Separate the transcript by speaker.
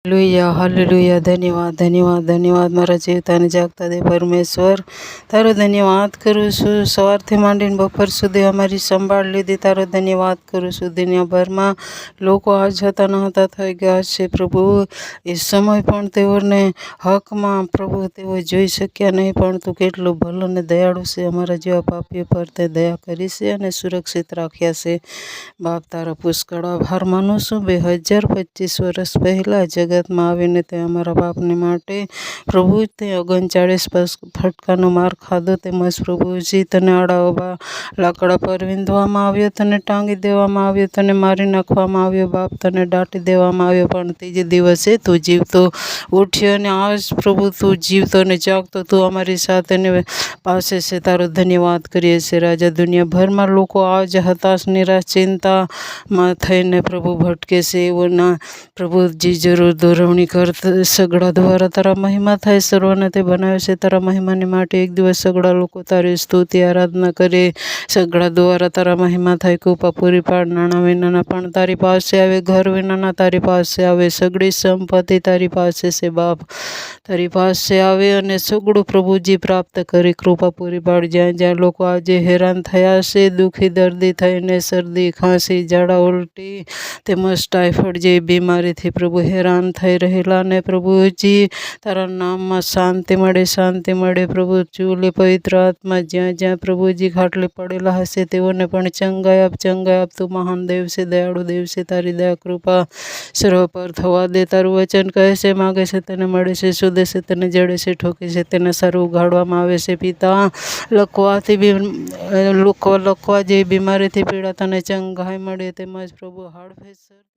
Speaker 1: Hallelujah hallelujah. ધન્યવાદ ધન્યવાદ ધન્યવાદ મારા જીવતાને જાગતા દે પરમેશ્વર. તારો ધન્યવાદ કરું છું. સવારથી માંડીને બપોર સુધી અમારી સંભાળ લીધી. તારો ધન્યવાદ કરું છું. દુનિયાભરમાં લોકો આજ હતા ન હતા થઈ ગયા છે પ્રભુ. એ સમય પણ તેઓને હકમાં પ્રભુ તેઓ જોઈ શક્યા નહીં, પણ તું કેટલું ભલું ને દયાળુ છે. અમારા જેવા પાપીઓ પર તે દયા કરી છે અને સુરક્ષિત રાખ્યા છે. બાપ તારા પુષ્કળ આભાર માનું છું. 2025 વર્ષ પહેલાં જગતમાં આવીને તે અમારા પાપને માટે પ્રભુ તે 39 ફટકાનો માર ખાધો. તેમજ પ્રભુજી તને આડા ઉભા લાકડા પર વીંધવામાં આવ્યો, તને ટાંગી દેવામાં આવ્યો, તને મારી નાખવામાં આવ્યો. બાપ તને દાટી દેવામાં આવ્યો, પણ ત્રીજે દિવસે તું જીવતો ઉઠ્યો. અને આજ પ્રભુ તું જીવતો અને જાગતો તું અમારી સાથે ને પાસે છે. તારો ધન્યવાદ કરીએ છીએ રાજા. દુનિયાભરમાં લોકો આજ હતાશ નિરાશ ચિંતામાં થઈને પ્રભુ ભટકે છે. એઓના પ્રભુજી જરૂર દોરવણી કર. સગડા દ્વારા તારા મહિમા થાય. સર્વને તે બનાવે છે તારા મહિમાની માટે. એક દિવસ સગડા લોકો તારી સ્તુતિ આરાધના કરે. સગડા દ્વારા તારા મહિમા થાય. કૃપા પૂરી પાડ. નાણાં વિનાના પણ તારી પાસે આવે, ઘર વિનાના તારી પાસે આવે. સગડી સંપત્તિ તારી પાસે છે બાપ, તારી પાસે આવે અને સગડું પ્રભુજી પ્રાપ્ત કરી. કૃપા પૂરી પાડ. જ્યાં જ્યાં લોકો આજે હેરાન થયા છે, દુઃખી દર્દી થઈને શરદી ખાંસી ઝાડા ઉલટી તેમજ ટાઇફોઇડ જેવી બીમારીથી પ્રભુ હેરાન થઈ રહેલા ને પ્રભુજી તારા નામમાં શાંતિ મળે, શાંતિ મળે. પ્રભુ ચૂલે પવિત્ર આત્મા જ્યાં જ્યાં પ્રભુજી ખાટલે પડેલા હશે તેઓને પણ ચંગાઈ આપ, ચંગાઈ આપ. તું મહાન દેવ છે, દયાળુ દેવ છે. તારી દયા કૃપા સર્વ પર થવા દે. તારું વચન કહે છે, માગે છે તેને મળે છે, શોધે છે તેને જડે છે, ઠોકે છે તેને સારું ઉઘાડવામાં આવે છે. પિતા લકવા જેવી બીમારીથી પીડાતાને ચંગાઈ મળે. તેમજ પ્રભુ હાડફેસર